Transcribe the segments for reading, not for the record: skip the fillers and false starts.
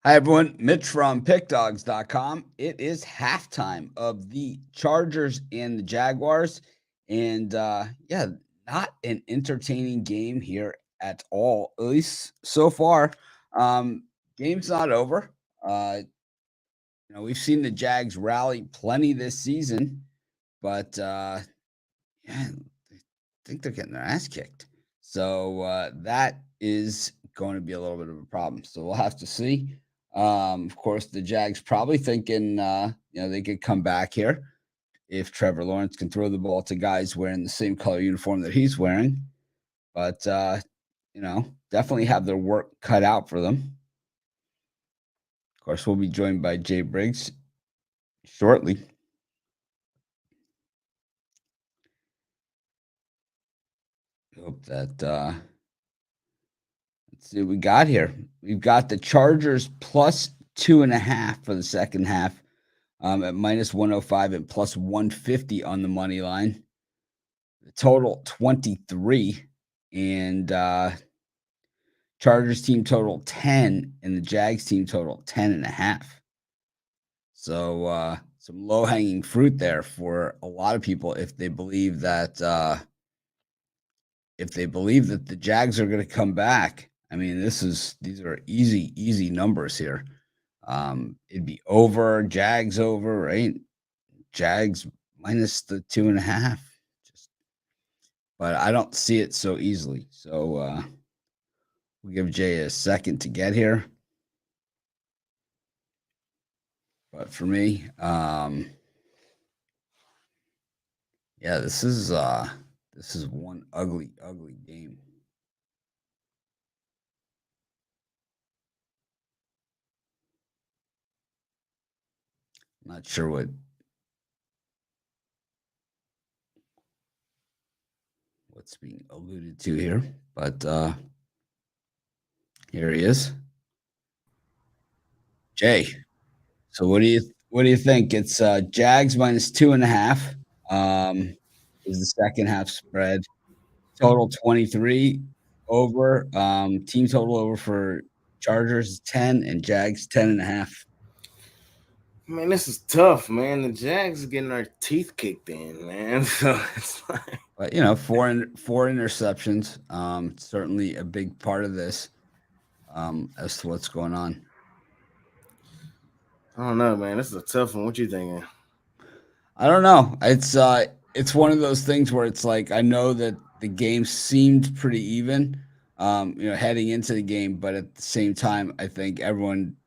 Hi, everyone. Mitch from PickDogs.com. It is halftime of the Chargers and the Jaguars. And yeah, not an entertaining game here at all, at least so far. Um, Game's not over. We've seen the Jags rally plenty this season, but yeah, I think they're getting their ass kicked. So that is going to be a little bit of a problem. So we'll have to see. Of course, the Jags probably thinking they could come back here if Trevor Lawrence can throw the ball to guys wearing the same color uniform that he's wearing. But definitely have their work cut out for them. Of course, we'll be joined by Jay Briggs shortly. Hope that let's see what we got here. We've got the Chargers plus 2.5 for the second half at minus 105 and plus 150 on the money line. The total 23, and Chargers team total 10, and the Jags team total 10.5. So some low hanging fruit there for a lot of people if they believe that the Jags are going to come back. I mean, these are easy numbers here. It'd be over, Jags over, right? Jags minus the 2.5. But I don't see it so easily. So we'll give Jay a second to get here. But for me, yeah, this is one ugly game. I'm not sure what's being alluded to here, but here he is. Jay. So what do you think? It's Jags minus 2.5 is the second half spread. Total 23 over. Team total over for Chargers 10 and Jags 10.5. Man, this is tough, man. The Jags are getting our teeth kicked in, man. So it's like, But four interceptions. Certainly a big part of this as to what's going on. I don't know, man. This is a tough one. What you thinking? I don't know. It's one of those things where it's like I know that the game seemed pretty even, heading into the game, but at the same time, I think everyone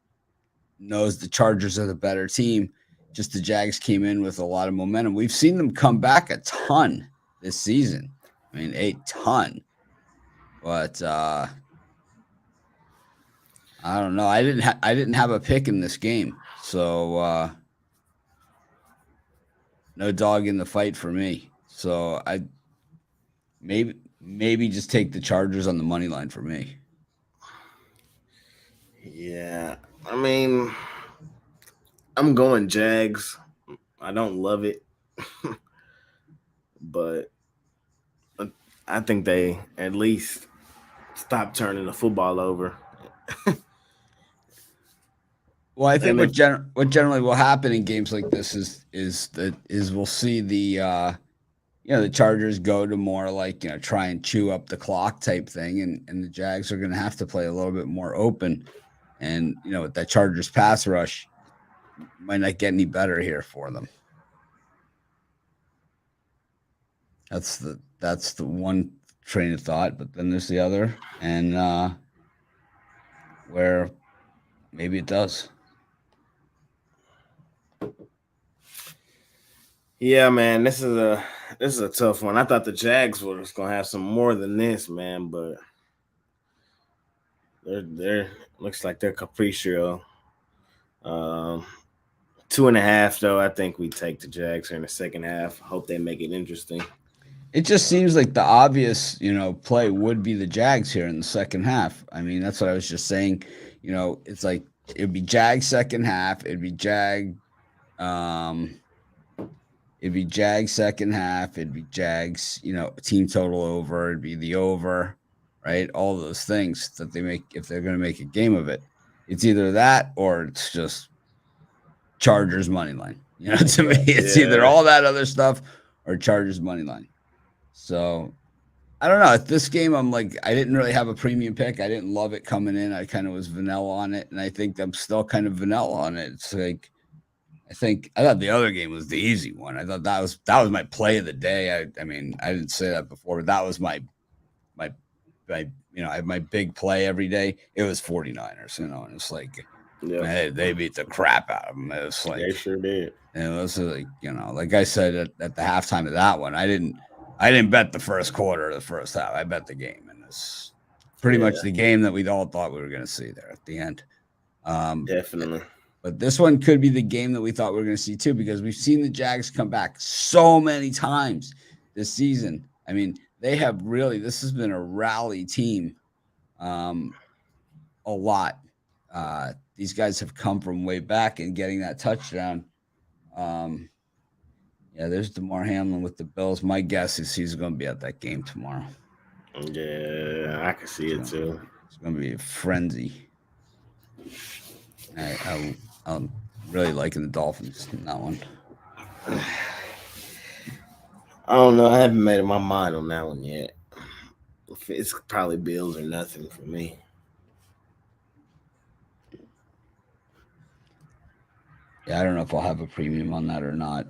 knows the Chargers are the better team. Just the Jags came in with a lot of momentum. We've seen them come back a ton this season. I mean, a ton. But I don't know. I didn't have a pick in this game, so no dog in the fight for me. So I maybe just take the Chargers on the money line for me. Yeah, I mean, I'm going Jags. I don't love it, but I think they at least stop turning the football over. Well, I think And if what generally will happen in games like this is we'll see the Chargers go to more like try and chew up the clock type thing, and the Jags are going to have to play a little bit more open, and with that Chargers pass rush might not get any better here for them. That's the one train of thought, but then there's the other, and where maybe it does. Yeah, man, this is a tough one. I thought the Jags were just gonna have some more than this, man, but they're looks like they're capriccio. Um, 2.5 though. I think we take the Jags here in the second half. Hope they make it interesting. It just seems like the obvious, play would be the Jags here in the second half. I mean, that's what I was just saying. It's like it'd be Jag second half. Um, it'd be Jag second half. It'd be Jags, team total over. It'd be the over, right? All those things that they make if they're going to make a game of it. It's either that or it's just Chargers money line. To me, it's either all that other stuff or Chargers money line. So I don't know. At this game, I'm like, I didn't really have a premium pick. I didn't love it coming in. I kind of was vanilla on it, and I think I'm still kind of vanilla on it. It's like I thought the other game was the easy one. I thought that was my play of the day. I mean, I didn't say that before, but that was my I have my big play every day. It was 49ers, and it's like they beat the crap out of them. It was like they sure did. And it was like, like I said at the halftime of that one, I didn't bet the first quarter or the first half. I bet the game, and it's pretty much the game that we all thought we were going to see there at the end. Definitely. But this one could be the game that we thought we were going to see too, because we've seen the Jags come back so many times this season. I mean, they have really, this has been a rally team a lot. These guys have come from way back and getting that touchdown. There's DeMar Hamlin with the Bills. My guess is he's going to be at that game tomorrow. Yeah, I can see it too. It's going to be a frenzy. I'm really liking the Dolphins in that one. I don't know. I haven't made up my mind on that one yet. It's probably Bills or nothing for me. Yeah, I don't know if I'll have a premium on that or not.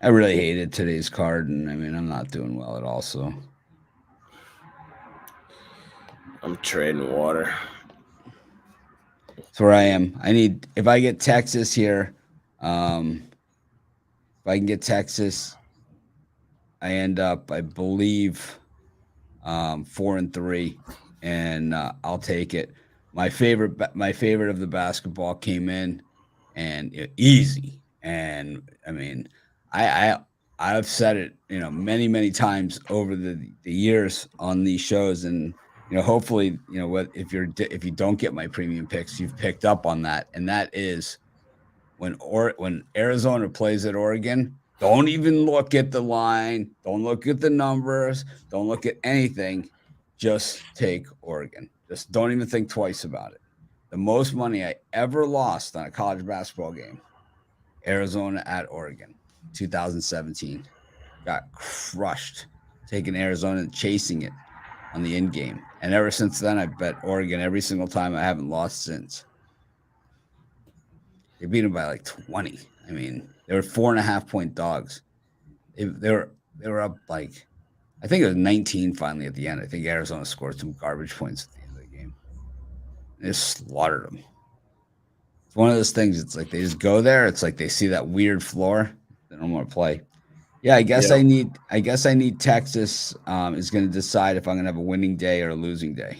I really hated today's card, and I mean, I'm not doing well at all, so. I'm treading water. That's where I am. If I get Texas here, if I can get Texas, I end up, I believe, 4-3, and I'll take it. My favorite of the basketball came in, and easy. And I mean, I've said it, many times over the years on these shows, and hopefully, if you don't get my premium picks, you've picked up on that, and that is when Arizona plays at Oregon, don't even look at the line, don't look at the numbers, don't look at anything, just take Oregon. Just don't even think twice about it. The most money I ever lost on a college basketball game, Arizona at Oregon, 2017. Got crushed, taking Arizona and chasing it on the end game. And ever since then, I bet Oregon every single time. I haven't lost since. They beat them by like 20. I mean, they were 4.5-point dogs. They were up like, I think it was 19 finally at the end. I think Arizona scored some garbage points at the end of the game. They just slaughtered them. It's one of those things. It's like they just go there. It's like they see that weird floor. They don't want to play. Yeah, I guess I need Texas is going to decide if I'm going to have a winning day or a losing day.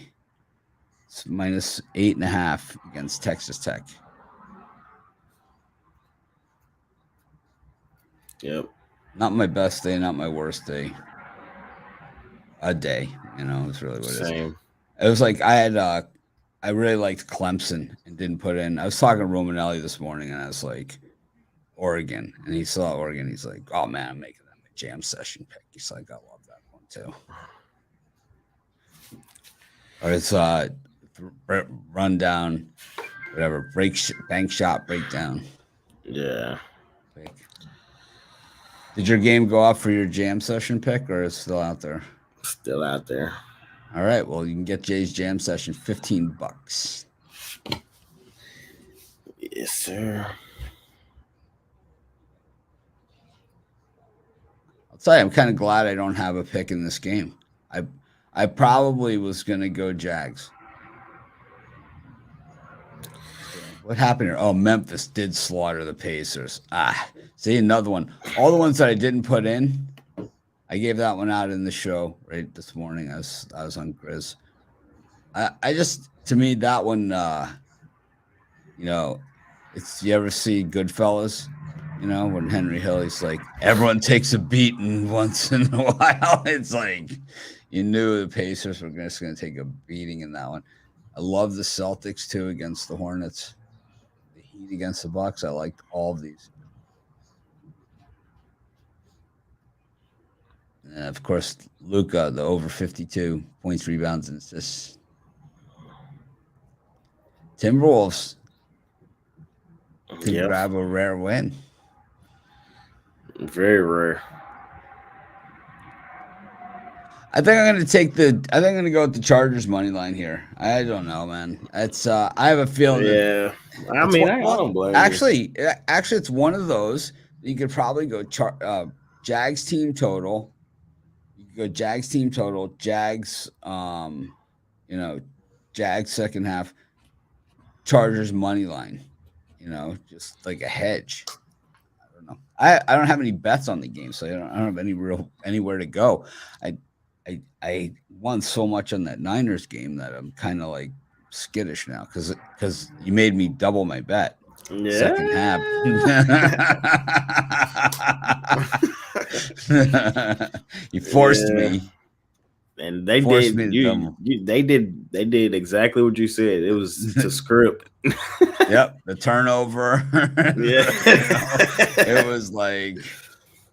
It's -8.5 against Texas Tech. Yep. Not my best day, not my worst day. A day, it's really what it is. It was like I really liked Clemson and didn't put in. I was talking to Romanelli this morning, and I was like, Oregon, and he saw Oregon. He's like, oh man, I'm making that my jam session pick. He's like, I love that one too. Or it's rundown, whatever, bank shot breakdown. Yeah. Did your game go off for your jam session pick, or is it still out there? Still out there. All right. Well, you can get Jay's jam session $15. Yes, sir. I'll tell you, I'm kind of glad I don't have a pick in this game. I probably was gonna go Jags. What happened here? Oh, Memphis did slaughter the Pacers. See, another one. All the ones that I didn't put in, I gave that one out in the show right this morning. I was on Grizz. I just, to me, that one, it's, you ever see Goodfellas? When Henry Hill, he's like, everyone takes a beating once in a while. It's like, you knew the Pacers were just going to take a beating in that one. I love the Celtics too against the Hornets. The Heat against the Bucks. I liked all of these. And of course, Luka, the over 52 points, rebounds, and assists. Timberwolves could Yep. grab a rare win. Very rare. I think I'm gonna take the. I think I'm gonna go with the Chargers money line here. I don't know, man. It's. I have a feeling that Yeah. I it's mean, one. I Well, don't blame you. actually, it's one of those that you could probably go. Jags team total. You could go Jags team total. Jags. You know, Jags second half. Chargers money line. You know, just like a hedge. I don't know. I don't have any bets on the game, so I don't have anywhere to go. I won so much on that Niners game that I'm kind of like skittish now because you made me double my bet second half. You forced Yeah. me. And they Forced did me to double. they did exactly what you said. It was to script. Yep, the turnover. Yeah. It was like,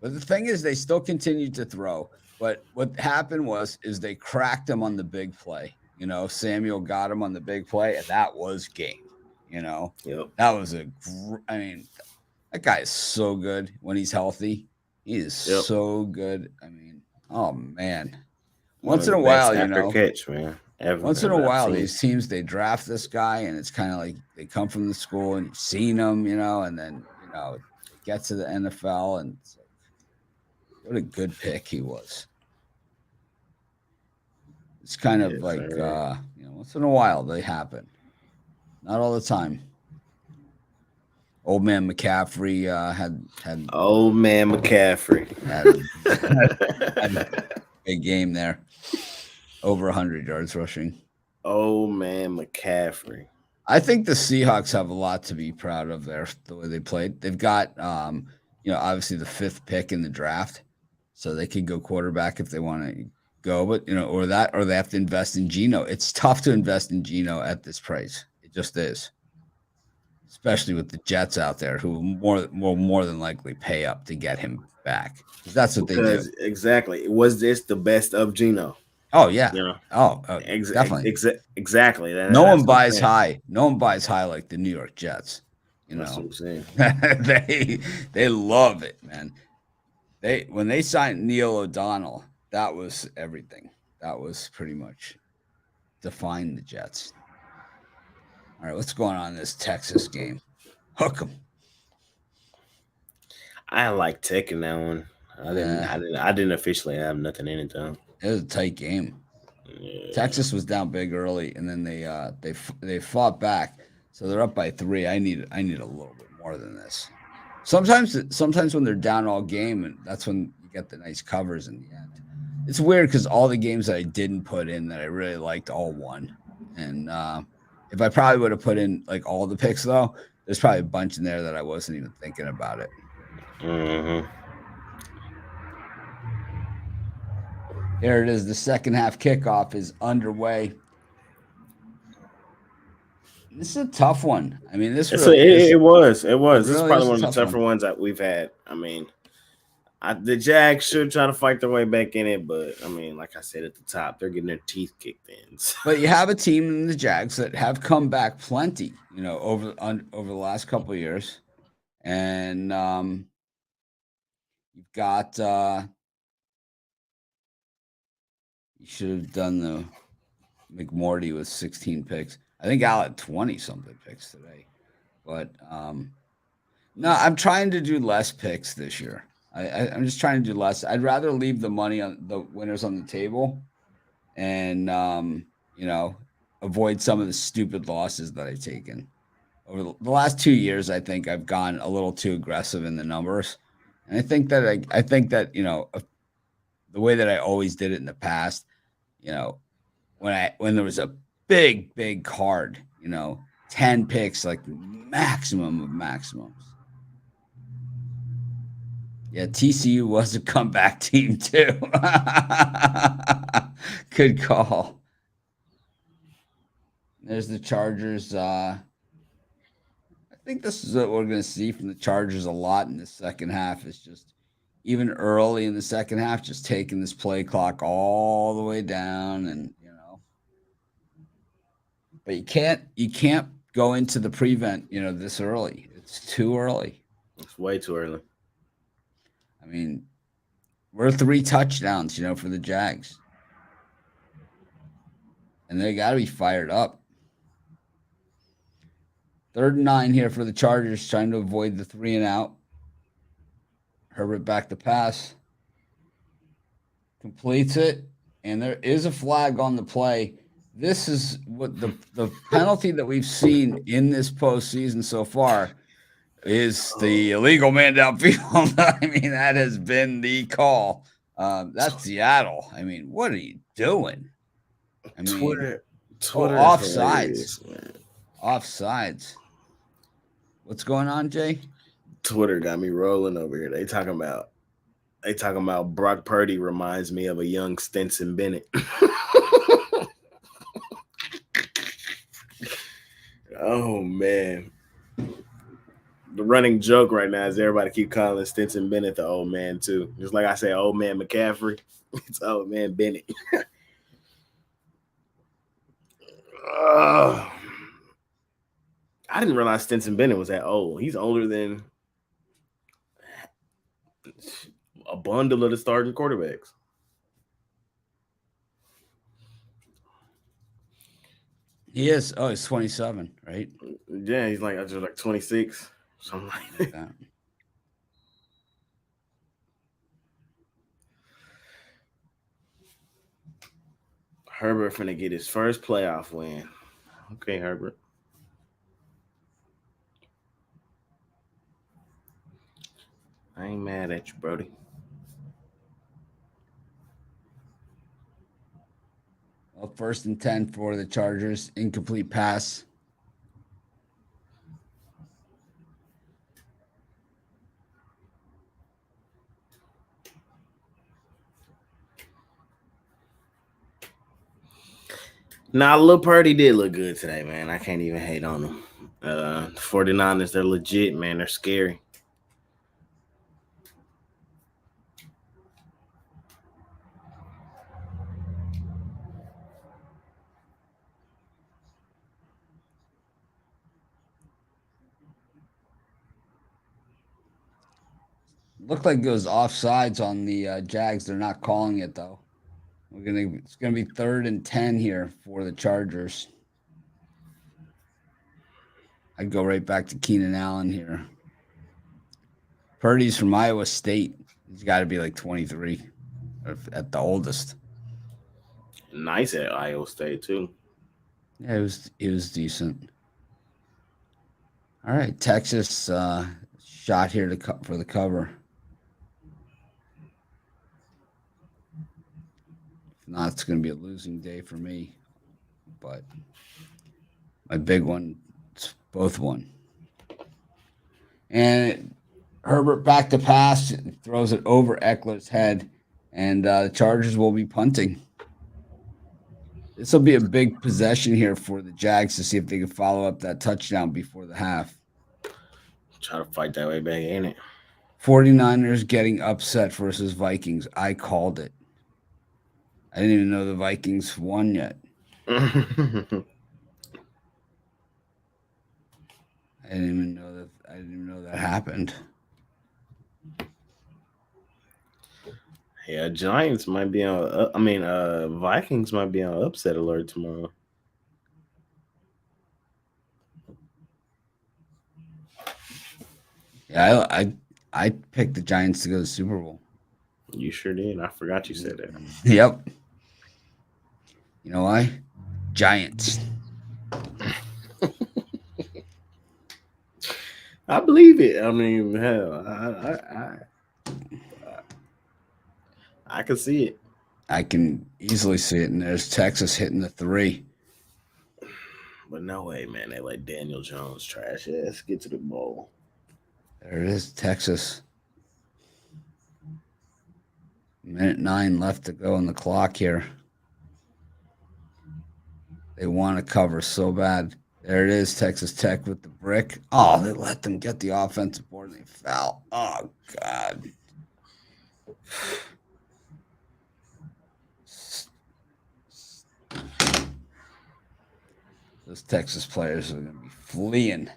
but the thing is, they still continued to throw. But what happened is they cracked him on the big play. You know, Samuel got him on the big play, and that was game. You know, Yep. that was I mean, that guy is so good when he's healthy. He is so good. I mean, oh man. One Once of in the a best while, you after know, catch, man. once in a I've while, seen. these teams they draft this guy, and it's kind of like they come from the school and you've seen them, you know, and then they get to the NFL, and it's like, what a good pick he was. It's kind of Yes, like sir. once in a while they happen, not all the time. Old man McCaffrey had Old man McCaffrey. had a big game there, over 100 yards rushing. Old man McCaffrey. I think the Seahawks have a lot to be proud of there, the way they played. They've got, obviously the 5th pick in the draft, so they could go quarterback if they want to go, but or they have to invest in Geno. It's tough to invest in Geno at this price. It just is, especially with the Jets out there who will more than likely pay up to get him back because that's what they do. Exactly. Was this the best of Geno? Oh yeah. You know. Definitely. Exactly. No one buys high. No one buys high like the New York Jets. That's what I'm saying. They love it, man. When they signed Neil O'Donnell, that was everything. That was pretty much defined the Jets. All right, what's going on in this Texas game? Hook 'em. I like taking that one. I didn't officially have nothing in it though. It was a tight game. Yeah. Texas was down big early, and then they fought back, so they're up by 3. I need a little bit more than this. Sometimes when they're down all game, and that's when you get the nice covers in the end. It's weird because all the games that I didn't put in that I really liked all won, and if I probably would have put in like all the picks though, there's probably a bunch in there that I wasn't even thinking about it. Mm-hmm. Here it is. The second half kickoff is underway. This is a tough one. I mean, it was. This is probably one of the tougher ones that we've had. I mean, the Jags should try to fight their way back in it, but I mean, like I said at the top, they're getting their teeth kicked in. But you have a team in the Jags that have come back plenty, over the last couple of years, and you've got. You should have done the McMorty with 16 picks. I think Al had 20-something picks today. But no, I'm trying to do less picks this year. I'm just trying to do less. I'd rather leave the money on the winners on the table and, avoid some of the stupid losses that I've taken. Over the last 2 years, I think I've gone a little too aggressive in the numbers. And I think that the way that I always did it in the past, when there was a big card, 10 picks, like maximum of maximums. Yeah, TCU was a comeback team too. Good call. There's the Chargers. I think this is what we're going to see from the Chargers a lot in the second half. Is just even early in the second half, just taking this play clock all the way down, and but you can't go into the prevent, this early. It's too early. It's way too early. I mean, we're 3 touchdowns, for the Jags. And they got to be fired up. 3rd and 9 here for the Chargers, trying to avoid the 3 and out. Herbert back to pass. Completes it. And there is a flag on the play. This is what the penalty that we've seen in this postseason so far is the illegal man downfield. I mean, that has been the call. That's Seattle. I mean, what are you doing? I mean, Twitter offsides. Offsides. What's going on, Jay? Twitter got me rolling over here. They talking about Brock Purdy reminds me of a young Stetson Bennett. Oh man. The running joke right now is everybody keep calling Stetson Bennett the old man too. Just like I say, old man McCaffrey, it's old man Bennett. I didn't realize Stetson Bennett was that old. He's older than a bundle of the starting quarterbacks. He is. Oh, he's 27, right? Yeah, he's like 26, something like that. Herbert finna get his first playoff win. Okay, Herbert. I ain't mad at you, Brody. Well, 1st and 10 for the Chargers. Incomplete pass. Nah, Lil Purdy did look good today, man. I can't even hate on him. 49ers, they're legit, man. They're scary. Looked like it was offsides on the Jags. They're not calling it though. It's gonna be 3rd and 10 here for the Chargers. I'd go right back to Keenan Allen here. Purdy's from Iowa State. He's got to be like 23 at the oldest. Nice at Iowa State too. Yeah, it was decent. All right, Texas shot here for the cover. If not, it's going to be a losing day for me. But my big one, it's both won. And Herbert back to pass, throws it over Eckler's head, and the Chargers will be punting. This will be a big possession here for the Jags to see if they can follow up that touchdown before the half. Try to fight that way back, ain't it? 49ers getting upset versus Vikings. I called it. I didn't even know the Vikings won yet. I didn't even know that happened. Yeah, Giants might be on. Vikings might be on upset alert tomorrow. Yeah, I picked the Giants to go to the Super Bowl. You sure did. I forgot you said that. Yep. You know why? Giants. I believe it. I mean, hell, I can see it. I can easily see it. And there's Texas hitting the 3. But no way, man. They let Daniel Jones trash ass get to the bowl. There it is, Texas. 1:09 left to go on the clock here. They want to cover so bad. There it is, Texas Tech with the brick. Oh, they let them get the offensive board and they foul. Oh, God. Those Texas players are going to be fleeing.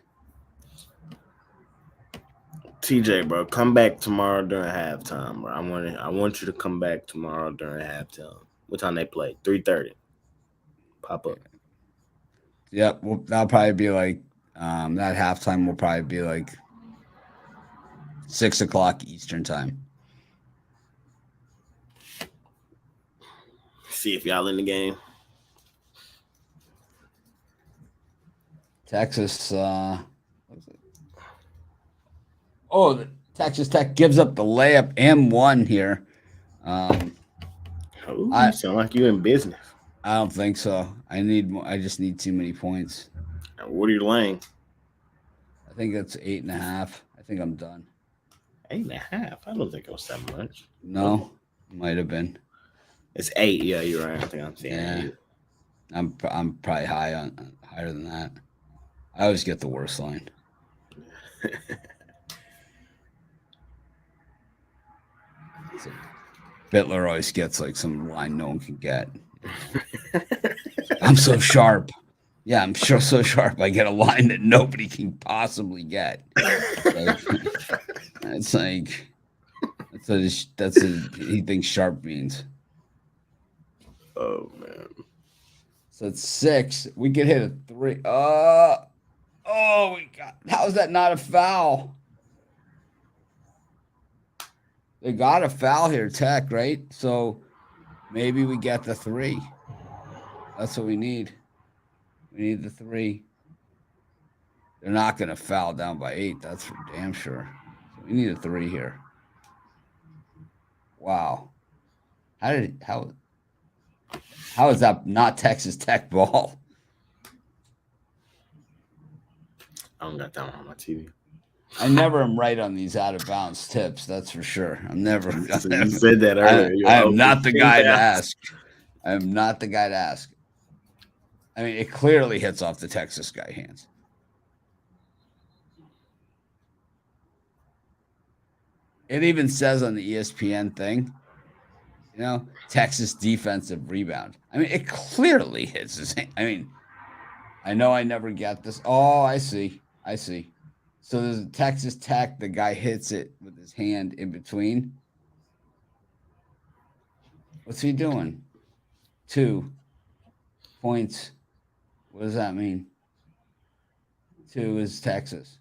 TJ, bro, come back tomorrow during halftime, bro. I want you to come back tomorrow during halftime. What time they play? 3:30. Pop up. Yep, well, that'll probably be like that halftime will probably be like 6 o'clock Eastern time. See if y'all in the game. Texas, Texas Tech gives up the layup and one here. You sound like you in business. I don't think so. I just need too many points. What are you laying? I think it's 8.5. I think I'm done. 8.5? I don't think it was that much. No, might have been. It's 8. Yeah, you're right. I think I'm saying 8. I'm probably higher than that. I always get the worst line. So Bittler always gets like some line no one can get. I'm so sharp. Yeah, I'm sure so sharp. I get a line that nobody can possibly get. It's like that's he thinks sharp means. Oh man. So it's 6. We could hit a 3. We got. How is that not a foul? They got a foul here, Tech, right? So maybe we get the 3. That's what we need. We need the 3. They're not going to foul down by 8. That's for damn sure. So we need a 3 here. Wow. How is that not Texas Tech ball? I don't got that one on my TV. I never am right on these out of bounds tips. That's for sure. I'm never. So you said that earlier. I am not the guy to ask. I am not the guy to ask. I mean, it clearly hits off the Texas guy hands. It even says on the ESPN thing, Texas defensive rebound. I mean, it clearly hits his hand. I mean, I know I never get this. Oh, I see. So there's a Texas Tech. The guy hits it with his hand in between. What's he doing? 2 points. What does that mean? 2 is Texas.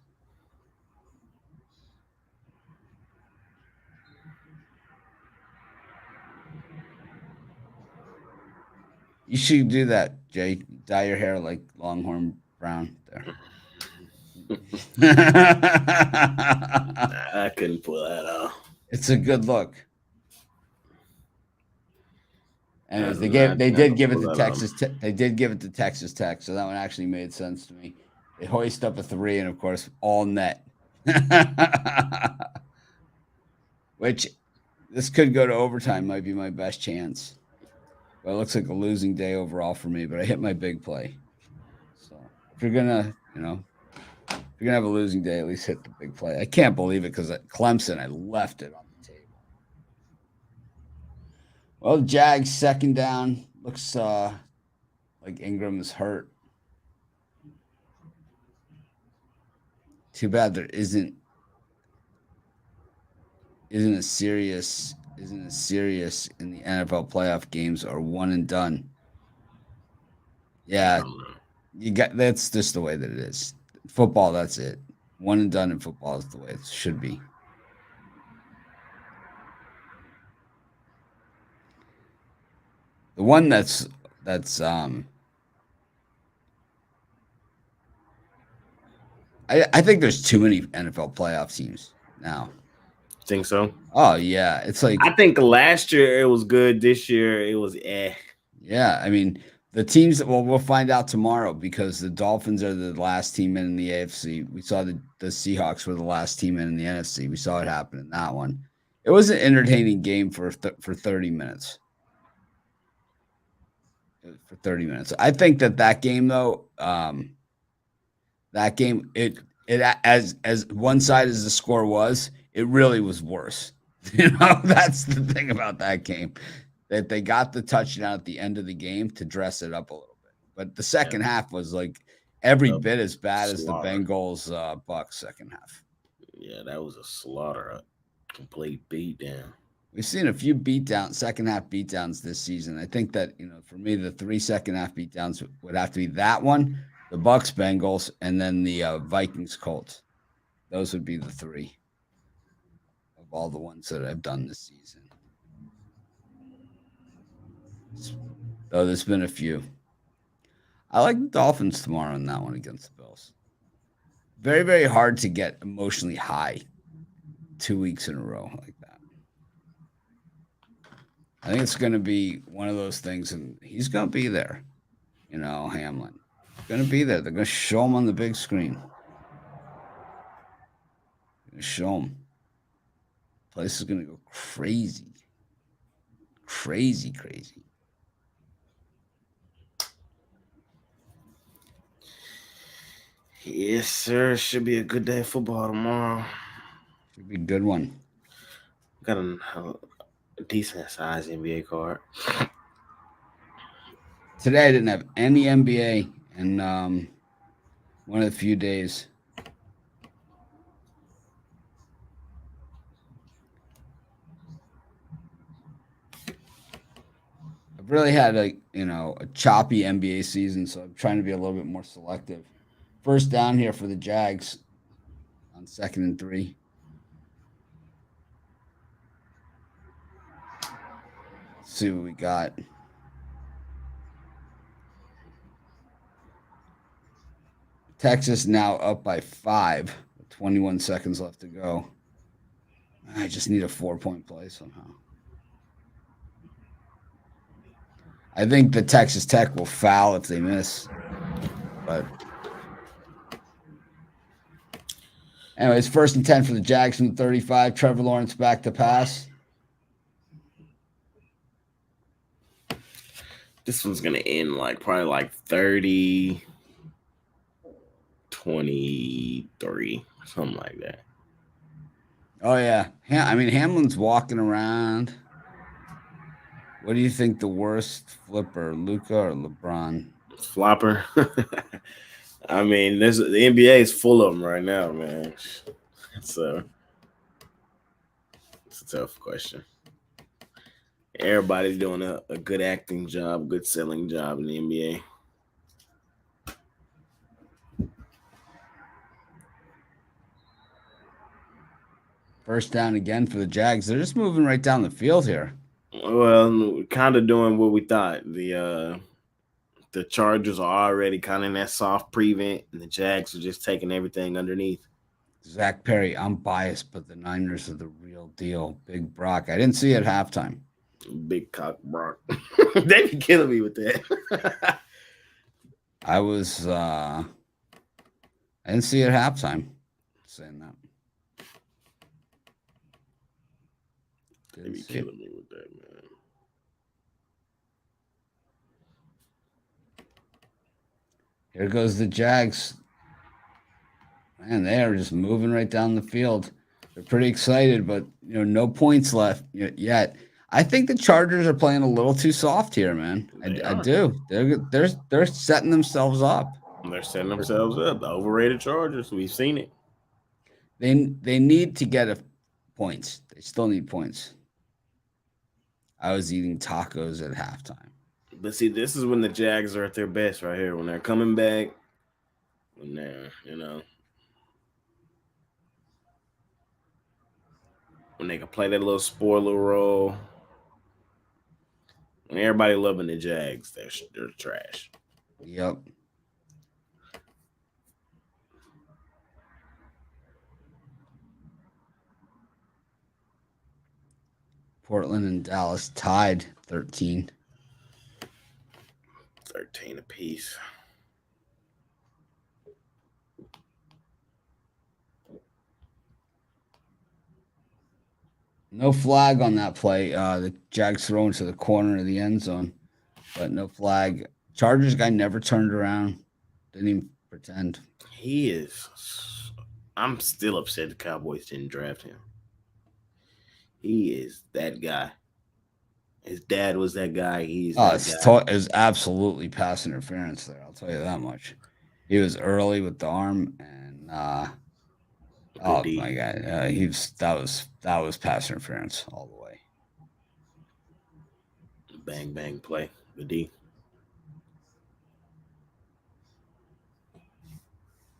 You should do that, Jay. Dye your hair like Longhorn Brown there. I couldn't pull that off. It's a good look. Anyways, they did give it to Texas. They did give it to Texas Tech, so that one actually made sense to me. They hoist up a 3, and of course, all net. Which this could go to overtime. Might be my best chance. Well, it looks like a losing day overall for me, but I hit my big play. So if you're gonna have a losing day, at least hit the big play. I can't believe it because at Clemson, I left it on the table. Well, Jags second down. Looks like Ingram is hurt. Too bad there isn't a serious in the NFL playoff games are one and done. Yeah, that's just the way that it is. Football, that's it. One and done in football is the way it should be. The one that's I think there's too many NFL playoff teams now. Think so? Oh yeah, it's like I think last year it was good. This year it was eh. Yeah, I mean the teams. Well, we'll find out tomorrow because the Dolphins are the last team in the AFC. We saw the Seahawks were the last team in the NFC. We saw it happen in that one. It was an entertaining game for 30 minutes. For 30 minutes, I think that game though, that game it as one side as the score was, it really was worse. That's the thing about that game, that they got the touchdown at the end of the game to dress it up a little bit. But the second half was like every bit as bad as the slaughter. Bengals Bucks second half. Yeah, that was a slaughter, a complete beatdown. We've seen a few second half beatdowns this season. I think that, for me, the 3 second half beatdowns would have to be that one, the Bucks Bengals, and then the Vikings Colts. Those would be the 3 of all the ones that I've done this season. Though there's been a few. I like the Dolphins tomorrow in that one against the Bills. Very, very hard to get emotionally high 2 weeks in a row like that. I think it's going to be one of those things, and he's going to be there, Hamlin. He's going to be there. They're going to show him on the big screen. They're going to show him. The place is going to go crazy. Crazy. Yes, sir. Should be a good day of football tomorrow. Should be a good one. Got a decent size NBA card. Today I didn't have any NBA in one of the few days. I've really had a choppy NBA season, so I'm trying to be a little bit more selective. First down here for the Jags on 2nd and 3. Let's see what we got. Texas now up by 5 with 21 seconds left to go. I just need a 4-point play somehow. I think the Texas Tech will foul if they miss. But anyways, 1st and 10 for the Jags from the 35. Trevor Lawrence back to pass. This one's going to end probably 30, 23, something like that. Oh, yeah. Hamlin's walking around. What do you think the worst flipper, Luka or LeBron? Flopper. The NBA is full of them right now, man. So it's a tough question. Everybody's doing a good acting job, good selling job in the NBA. First down again for the Jags. They're just moving right down the field here. Well, kind of doing what we thought. The Chargers are already kind of in that soft prevent, and the Jags are just taking everything underneath. Zach Perry, I'm biased, but the Niners are the real deal. Big Brock. I didn't see it at halftime. Big cock Brock. They be killing me with that. I didn't see it at halftime. Saying that. They be killing me with that, man. Here goes the Jags. Man, they are just moving right down the field. They're pretty excited, but no points left yet. I think the Chargers are playing a little too soft here, man. I do. They're setting themselves up. They're setting themselves up. The overrated Chargers. We've seen it. They need to get points. They still need points. I was eating tacos at halftime. But see, this is when the Jags are at their best right here. When they're coming back, when they're, when they can play that little spoiler role. When everybody loving the Jags, they're trash. Yep. Portland and Dallas tied 13. 13 apiece. No flag on that play. The Jags throw into the corner of the end zone, but no flag. Chargers guy never turned around. Didn't even pretend. He is. I'm still upset the Cowboys didn't draft him. He is that guy. His dad was that guy. He's that guy. It's absolutely pass interference there. I'll tell you that much. He was early with the arm, and oh my God, that was pass interference all the way. Bang bang play, good D.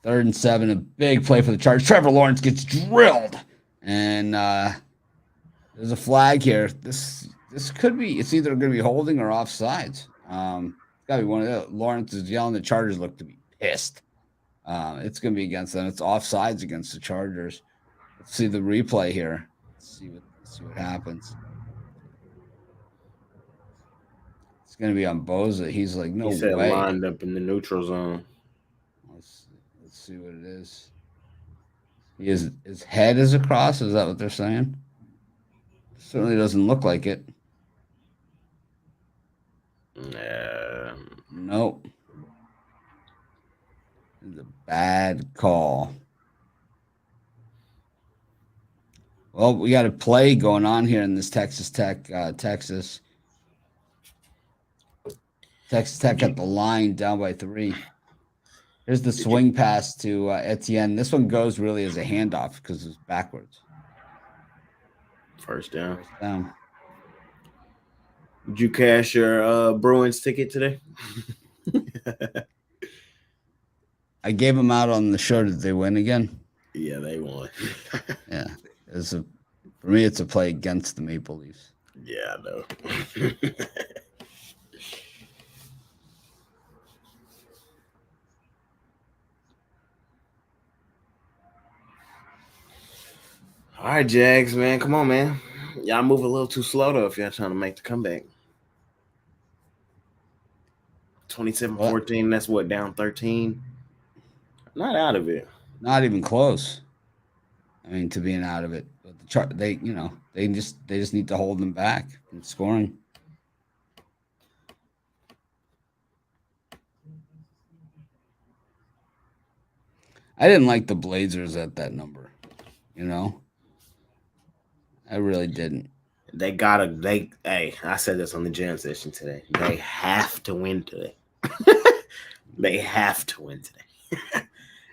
3rd and 7, a big play for the Chargers. Trevor Lawrence gets drilled, and there's a flag here. This could be. It's either going to be holding or offsides. It's got to be one of those. Lawrence is yelling. The Chargers look to be pissed. It's going to be against them. It's offsides against the Chargers. Let's see the replay here. Let's see what happens. It's going to be on Boza. He's like, no way. Lined up in the neutral zone. Let's see what it is. His head is across. Is that what they're saying? Certainly doesn't look like it. Nope. It's a bad call. Well, we got a play going on here in this Texas Tech, Texas Tech at the line down by 3. Here's the swing pass to Etienne. This one goes really as a handoff because it's backwards. First down. Did you cash your Bruins ticket today? I gave them out on the show. Did they win again? Yeah, they won. Yeah. For me, it's a play against the Maple Leafs. Yeah, I know. All right, Jags, man. Come on, man. Y'all move a little too slow, though, if y'all trying to make the comeback. 27-14, that's what, down 13? Not out of it. Not even close. I mean, to being out of it. But they just need to hold them back from scoring. I didn't like the Blazers at that number, I really didn't. Hey, I said this on the jam session today. They have to win today. They have to win today.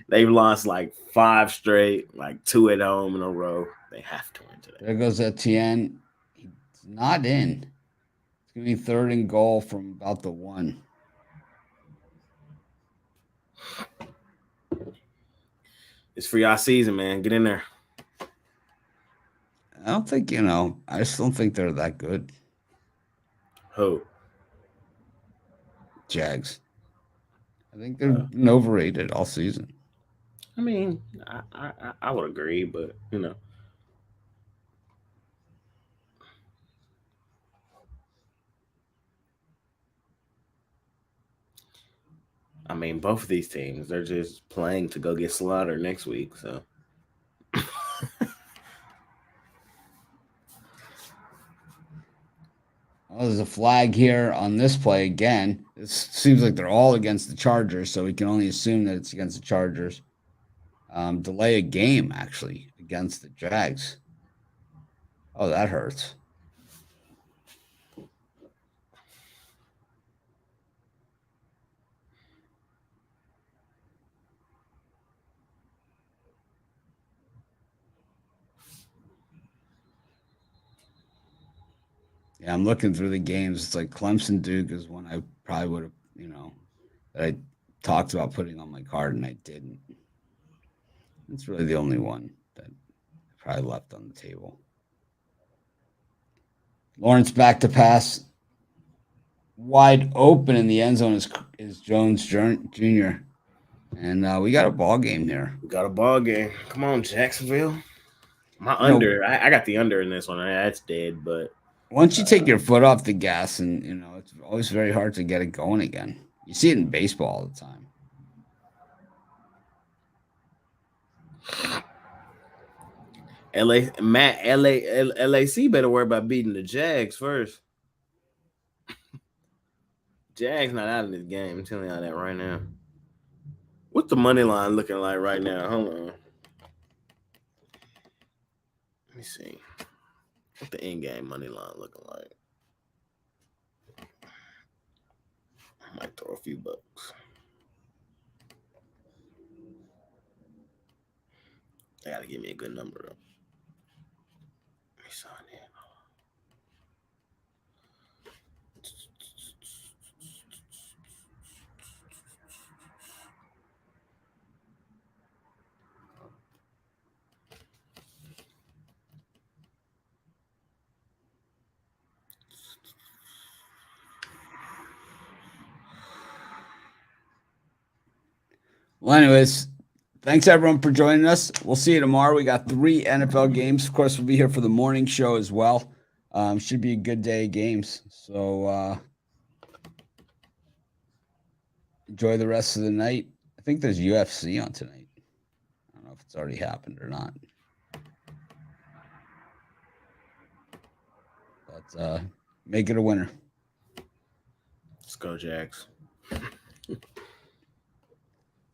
They've lost like 5 straight, like 2 at home in a row. They have to win today. There goes Etienne. He's not in. It's going to be 3rd and goal from about the 1. It's for y'all season, man. Get in there. I don't think, I just don't think they're that good. Who? Jags. I think they're overrated all season. I mean, I would agree, but, I mean, both of these teams, they're just playing to go get slaughtered next week, so. Well, there's a flag here on this play again. It seems like they're all against the Chargers, so we can only assume that it's against the Chargers. Delay a game, actually, against the Jags. Oh, that hurts. Yeah, I'm looking through the games. It's like Clemson Duke is one I probably would have, that I talked about putting on my card and I didn't. It's really the only one that I probably left on the table. Lawrence back to pass. Wide open in the end zone is Jones Jr. And we got a ball game here. We got a ball game. Come on, Jacksonville. My under. I got the under in this one. That's dead, but. Once you take your foot off the gas, and it's always very hard to get it going again. You see it in baseball all the time. LAC better worry about beating the Jags first. Jags not out of this game. I'm telling y'all that right now. What's the money line looking like right now? Hold on. Let me see. What the in-game money line looking like? Might throw a few bucks. They gotta give me a good number though. Let me sign in. Well, anyways, thanks everyone for joining us. We'll see you tomorrow. We got 3 NFL games. Of course, we'll be here for the morning show as well. Should be a good day of games. So enjoy the rest of the night. I think there's UFC on tonight. I don't know if it's already happened or not. But make it a winner. Let's go, Jags.